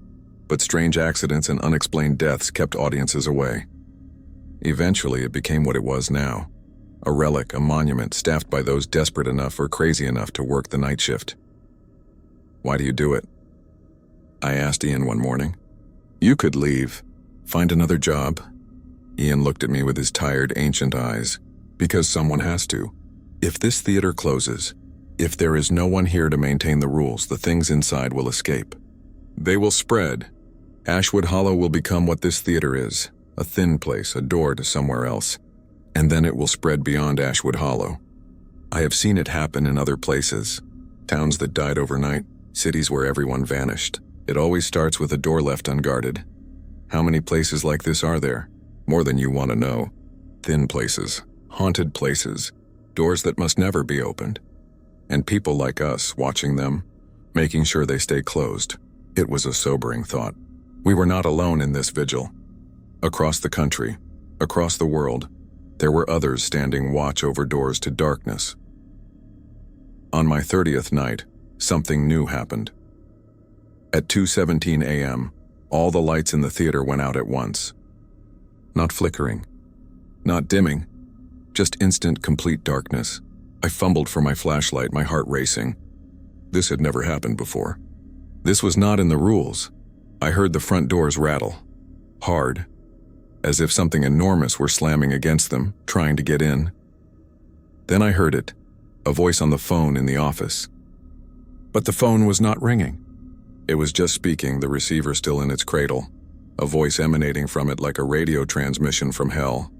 but strange accidents and unexplained deaths kept audiences away. Eventually, it became what it was now. A relic, a monument staffed by those desperate enough or crazy enough to work the night shift. "Why do you do it?" I asked Ian one morning. "You could leave, find another job." Ian looked at me with his tired, ancient eyes. "Because someone has to. If this theater closes, if there is no one here to maintain the rules, the things inside will escape. They will spread. Ashwood Hollow will become what this theater is, a thin place, a door to somewhere else. And then it will spread beyond Ashwood Hollow. I have seen it happen in other places, towns that died overnight, Cities where everyone vanished. It always starts with a door left unguarded. How many places like this are there? More than you want to know. Thin places, haunted places, doors that must never be opened. And people like us watching them, making sure they stay closed. It was a sobering thought. We were not alone in this vigil. Across the country, across the world, there were others standing watch over doors to darkness. On my 30th night, something new happened. At 2:17 a.m., all the lights in the theater went out at once. Not flickering, not dimming, just instant, complete darkness. I fumbled for my flashlight, my heart racing. This had never happened before. This was not in the rules. I heard the front doors rattle, hard, as if something enormous were slamming against them, trying to get in. Then I heard it, a voice on the phone in the office. But the phone was not ringing. It was just speaking, the receiver still in its cradle, a voice emanating from it like a radio transmission from hell.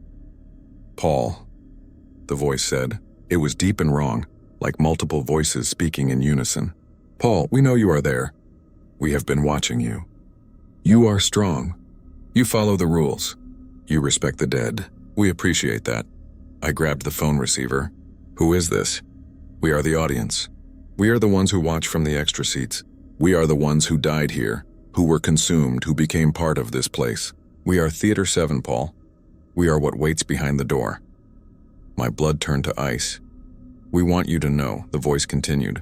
"Paul," the voice said. It was deep and wrong, like multiple voices speaking in unison. "Paul, we know you are there. We have been watching you. You are strong. You follow the rules. You respect the dead. We appreciate that." I grabbed the phone receiver. "Who is this?" "We are the audience. We are the ones who watch from the extra seats. We are the ones who died here, who were consumed, who became part of this place. We are Theater 7, Paul. We are what waits behind the door." My blood turned to ice. "We want you to know," the voice continued,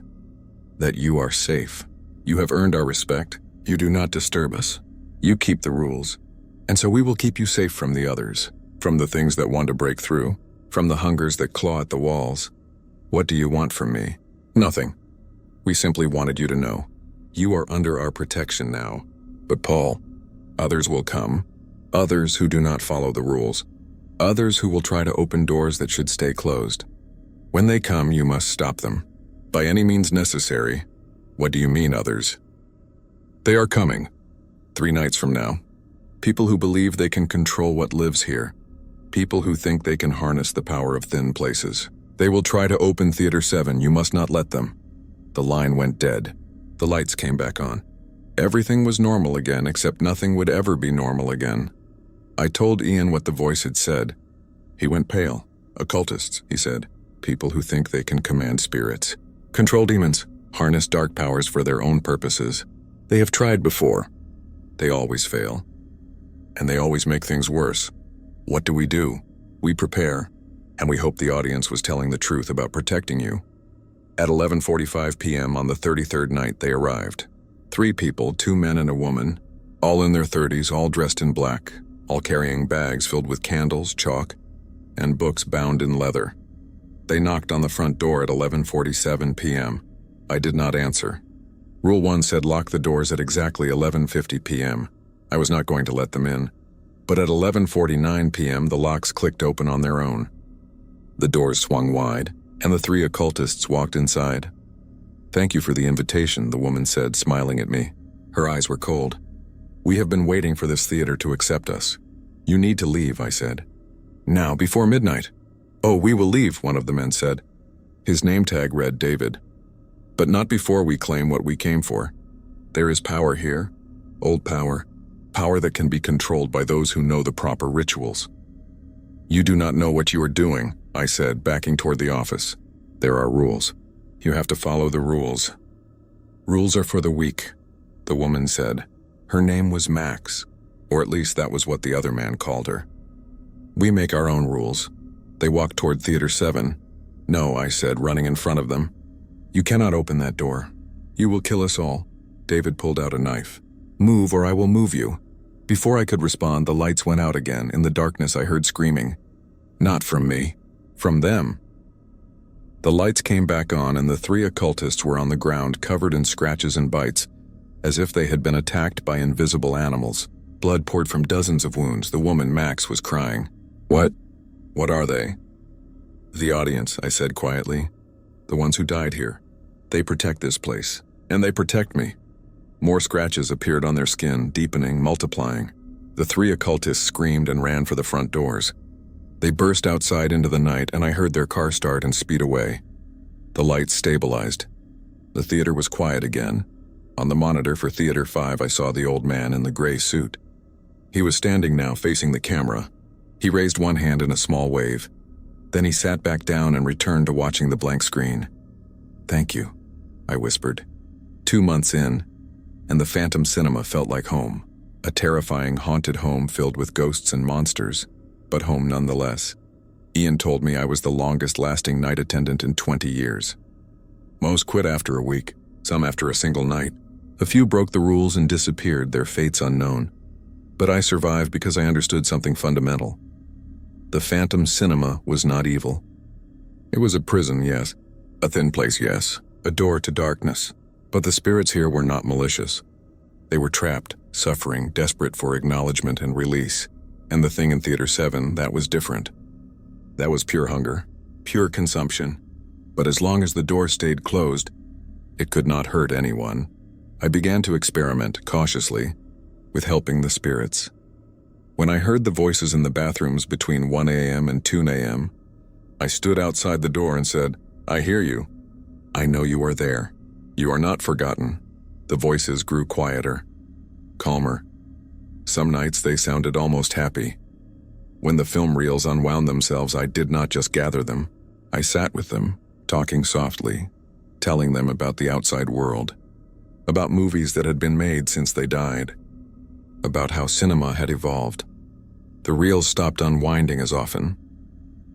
"that you are safe. You have earned our respect. You do not disturb us. You keep the rules. And so we will keep you safe from the others, from the things that want to break through, from the hungers that claw at the walls. What do you want from me?" "Nothing. We simply wanted you to know. You are under our protection now. But Paul, others will come. Others who do not follow the rules. Others who will try to open doors that should stay closed. When they come, you must stop them. By any means necessary." "What do you mean, others?" "They are coming. 3 nights from now. People who believe they can control what lives here. People who think they can harness the power of thin places. They will try to open Theater 7. You must not let them." The line went dead. The lights came back on. Everything was normal again, except nothing would ever be normal again. I told Ian what the voice had said. He went pale. "Occultists," he said. "People who think they can command spirits. Control demons. Harness dark powers for their own purposes. They have tried before. They always fail. And they always make things worse. What do? We prepare. And we hope the audience was telling the truth about protecting you." At 11:45 p.m. on the 33rd night, they arrived. 3 people, 2 men and a woman, all in their 30s, all dressed in black, all carrying bags filled with candles, chalk, and books bound in leather. They knocked on the front door at 11:47 p.m. I did not answer. Rule 1 said lock the doors at exactly 11:50 p.m. I was not going to let them in. But at 11:49 p.m., the locks clicked open on their own. The doors swung wide, and the 3 occultists walked inside. "Thank you for the invitation," the woman said, smiling at me. Her eyes were cold. "We have been waiting for this theater to accept us. You need to leave," I said. "Now, before midnight." "Oh, we will leave," one of the men said. His name tag read David. "But not before we claim what we came for. There is power here, old power, power that can be controlled by those who know the proper rituals." "You do not know what you are doing," I said, backing toward the office. "There are rules. You have to follow the rules." "Rules are for the weak," the woman said. Her name was Max, or at least that was what the other man called her. "We make our own rules." They walked toward Theater 7. "No," I said, running in front of them. "You cannot open that door. You will kill us all." David pulled out a knife. "Move or I will move you." Before I could respond, the lights went out again. In the darkness, I heard screaming. Not from me. From them. The lights came back on, and the 3 occultists were on the ground, covered in scratches and bites, as if they had been attacked by invisible animals. Blood poured from dozens of wounds. The woman, Max, was crying. What are they?" "The audience," I said quietly. "The ones who died here. They protect this place. And they protect me." More scratches appeared on their skin, deepening, multiplying. The 3 occultists screamed and ran for the front doors. They burst outside into the night, and I heard their car start and speed away. The lights stabilized. The theater was quiet again, On the monitor for Theater 5, I saw the old man in the gray suit. He was standing now facing the camera. He raised one hand in a small wave. Then he sat back down and returned to watching the blank screen. "Thank you," I whispered. 2 months in, and the Phantom Cinema felt like home. A terrifying, haunted home filled with ghosts and monsters, but home nonetheless. Ian told me I was the longest-lasting night attendant in 20 years. Most quit after a week, some after a single night. A few broke the rules and disappeared, their fates unknown. But I survived because I understood something fundamental. The Phantom Cinema was not evil. It was a prison, yes. A thin place, yes. A door to darkness. But the spirits here were not malicious. They were trapped, suffering, desperate for acknowledgement and release. And the thing in Theater 7, that was different. That was pure hunger, pure consumption. But as long as the door stayed closed, it could not hurt anyone. I began to experiment, cautiously, with helping the spirits. When I heard the voices in the bathrooms between 1 a.m. and 2 a.m., I stood outside the door and said, "I hear you. I know you are there. You are not forgotten." The voices grew quieter, calmer. Some nights they sounded almost happy. When the film reels unwound themselves, I did not just gather them. I sat with them, talking softly, telling them about the outside world, about movies that had been made since they died, about how cinema had evolved. The reels stopped unwinding as often.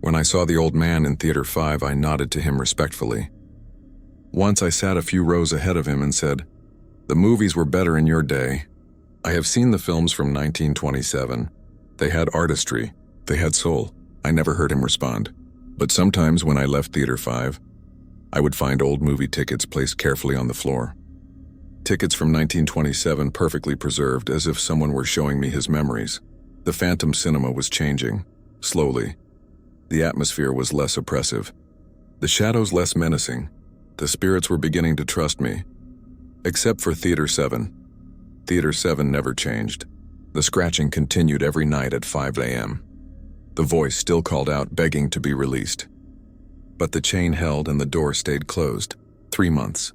When I saw the old man in Theater 5, I nodded to him respectfully. Once I sat a few rows ahead of him and said, "The movies were better in your day. I have seen the films from 1927. They had artistry. They had soul." I never heard him respond. But sometimes when I left Theater 5, I would find old movie tickets placed carefully on the floor. Tickets from 1927 perfectly preserved, as if someone were showing me his memories. The Phantom Cinema was changing, slowly. The atmosphere was less oppressive. The shadows less menacing. The spirits were beginning to trust me. Except for Theater 7. Theater 7 never changed. The scratching continued every night at 5 a.m. The voice still called out, begging to be released. But the chain held and the door stayed closed. 3 months.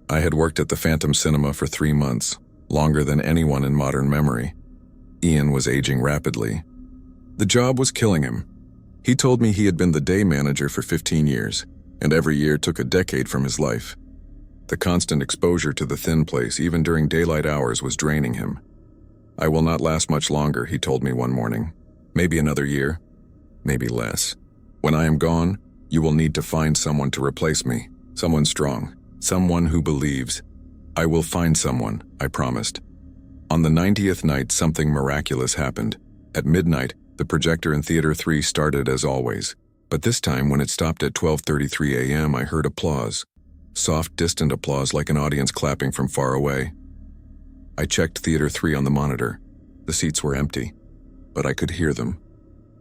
I had worked at the Phantom Cinema for 3 months, longer than anyone in modern memory. Ian was aging rapidly. The job was killing him. He told me he had been the day manager for 15 years, and every year took a decade from his life. The constant exposure to the thin place, even during daylight hours, was draining him. "I will not last much longer," he told me one morning. "Maybe another year, maybe less. When I am gone, you will need to find someone to replace me, someone strong, someone who believes. I will find someone," I promised. On the 90th night, something miraculous happened. At midnight, the projector in Theater 3 started as always. But this time, when it stopped at 12:33 a.m., I heard applause. Soft, distant applause, like an audience clapping from far away. I checked Theater 3 on the monitor. The seats were empty, but I could hear them.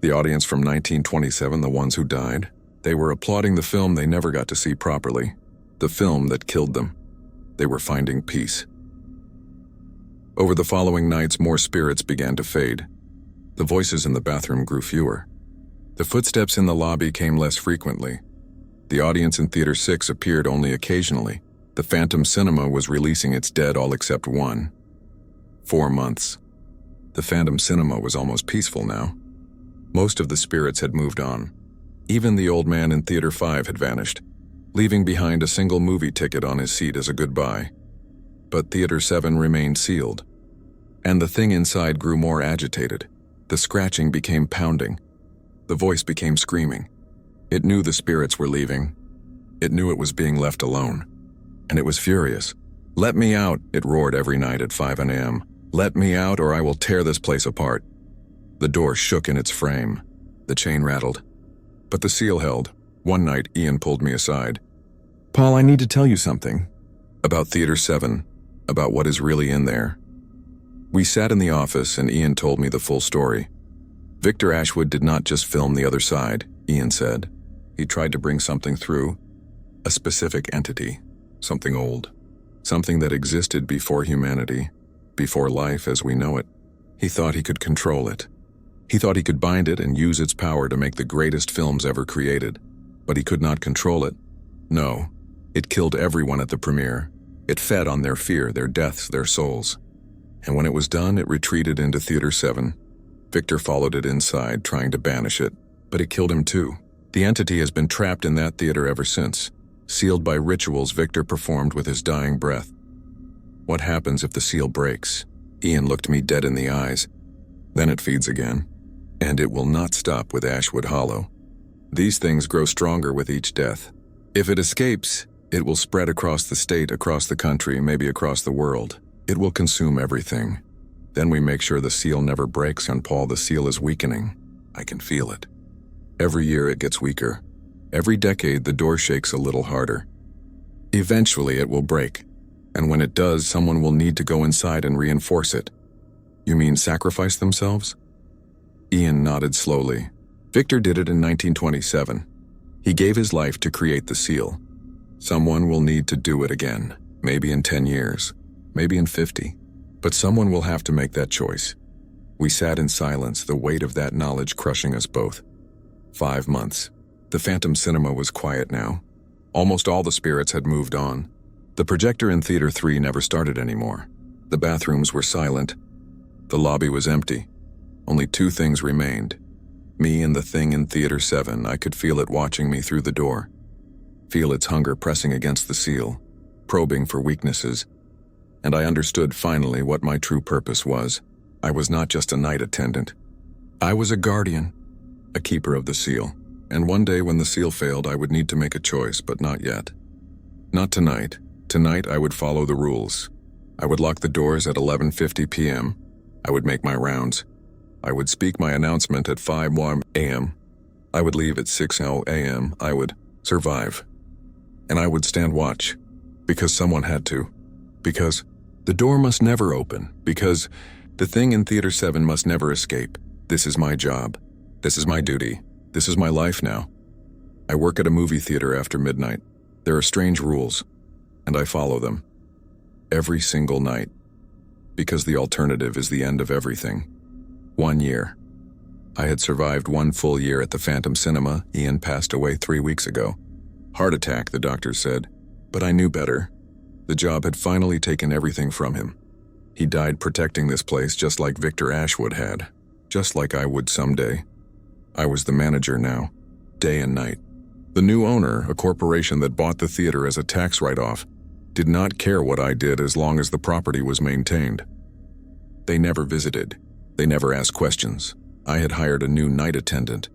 The audience from 1927, the ones who died, they were applauding the film they never got to see properly. The film that killed them. They were finding peace. Over the following nights, more spirits began to fade. The voices in the bathroom grew fewer. The footsteps in the lobby came less frequently. The audience in Theater 6 appeared only occasionally. The Phantom Cinema was releasing its dead all except one. 4 months. The Phantom Cinema was almost peaceful now. Most of the spirits had moved on. Even the old man in Theater 5 had vanished, leaving behind a single movie ticket on his seat as a goodbye. But Theater 7 remained sealed. And the thing inside grew more agitated. The scratching became pounding. The voice became screaming. It knew the spirits were leaving. It knew it was being left alone. And it was furious. "Let me out," it roared every night at 5 a.m. "Let me out or I will tear this place apart." The door shook in its frame. The chain rattled. But the seal held. One night, Ian pulled me aside. "Paul, I need to tell you something. About Theater 7. About what is really in there." We sat in the office and Ian told me the full story. Victor Ashwood did not just film the other side, Ian said. He tried to bring something through. A specific entity. Something old. Something that existed before humanity. Before life as we know it. He thought he could control it. He thought he could bind it and use its power to make the greatest films ever created. But he could not control it. No. It killed everyone at the premiere. It fed on their fear, their deaths, their souls. And when it was done, it retreated into Theater 7. Victor followed it inside, trying to banish it, but it killed him too. The entity has been trapped in that theater ever since, sealed by rituals Victor performed with his dying breath. What happens if the seal breaks? Ian looked me dead in the eyes. Then it feeds again. And it will not stop with Ashwood Hollow. These things grow stronger with each death. If it escapes, it will spread across the state, across the country, maybe across the world. It will consume everything. Then we make sure the seal never breaks, and Paul, the seal is weakening. I can feel it. Every year it gets weaker. Every decade the door shakes a little harder. Eventually it will break. And when it does, someone will need to go inside and reinforce it. You mean sacrifice themselves? Ian nodded slowly. Victor did it in 1927. He gave his life to create the seal. Someone will need to do it again, maybe in 10 years, maybe in 50. But someone will have to make that choice. We sat in silence, the weight of that knowledge crushing us both. 5 months. The Phantom Cinema was quiet now. Almost all the spirits had moved on. The projector in Theater 3 never started anymore. The bathrooms were silent. The lobby was empty. Only 2 things remained. Me and the thing in Theater 7. I could feel it watching me through the door. Feel its hunger pressing against the seal, probing for weaknesses. And I understood finally what my true purpose was. I was not just a night attendant. I was a guardian, a keeper of the seal. And one day when the seal failed, I would need to make a choice, but not yet. Not tonight. Tonight I would follow the rules. I would lock the doors at 11:50 p.m. I would make my rounds. I would speak my announcement at 5 a.m. I would leave at 6 a.m. I would survive. And I would stand watch. Because someone had to. Because the door must never open. Because the thing in Theater 7 must never escape. This is my job. This is my duty. This is my life now. I work at a movie theater after midnight. There are strange rules, and I follow them. Every single night. Because the alternative is the end of everything. 1 year. I had survived 1 full year at the Phantom Cinema. Ian passed away 3 weeks ago. Heart attack, the doctors said. But I knew better. The job had finally taken everything from him. He died protecting this place just like Victor Ashwood had. Just like I would someday. I was the manager now, day and night. The new owner, a corporation that bought the theater as a tax write-off, did not care what I did as long as the property was maintained. They never visited. They never asked questions. I had hired a new night attendant.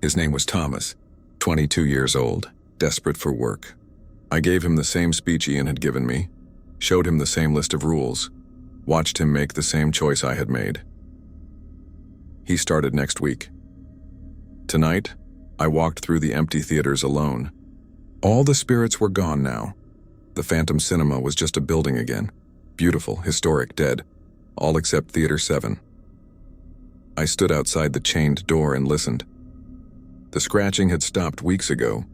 His name was Thomas, 22 years old, desperate for work. I gave him the same speech Ian had given me, showed him the same list of rules, watched him make the same choice I had made. He started next week. Tonight, I walked through the empty theaters alone. All the spirits were gone now. The Phantom Cinema was just a building again. Beautiful, historic, dead. All except Theater 7. I stood outside the chained door and listened. The scratching had stopped weeks ago.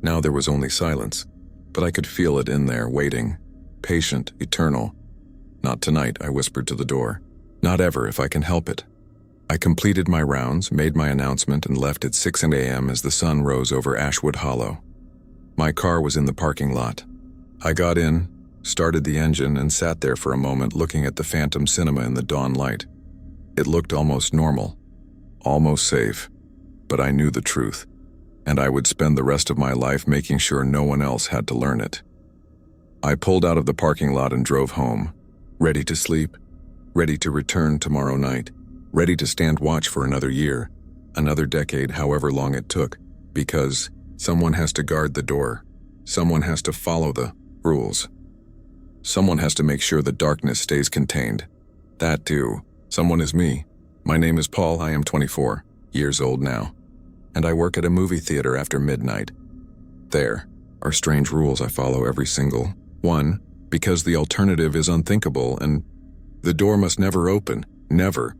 Now there was only silence. But I could feel it in there, waiting. Patient, eternal. Not tonight, I whispered to the door. Not ever, if I can help it. I completed my rounds, made my announcement, and left at 6 a.m. as the sun rose over Ashwood Hollow. My car was in the parking lot. I got in, started the engine, and sat there for a moment looking at the Phantom Cinema in the dawn light. It looked almost normal, almost safe, but I knew the truth, and I would spend the rest of my life making sure no one else had to learn it. I pulled out of the parking lot and drove home, ready to sleep, ready to return tomorrow night, ready to stand watch for another year, another decade, however long it took, because someone has to guard the door. Someone has to follow the rules. Someone has to make sure the darkness stays contained. That too. Someone is me. My name is Paul. I am 24 years old now, and I work at a movie theater after midnight. There are strange rules I follow every single one, because the alternative is unthinkable, and the door must never open. Never.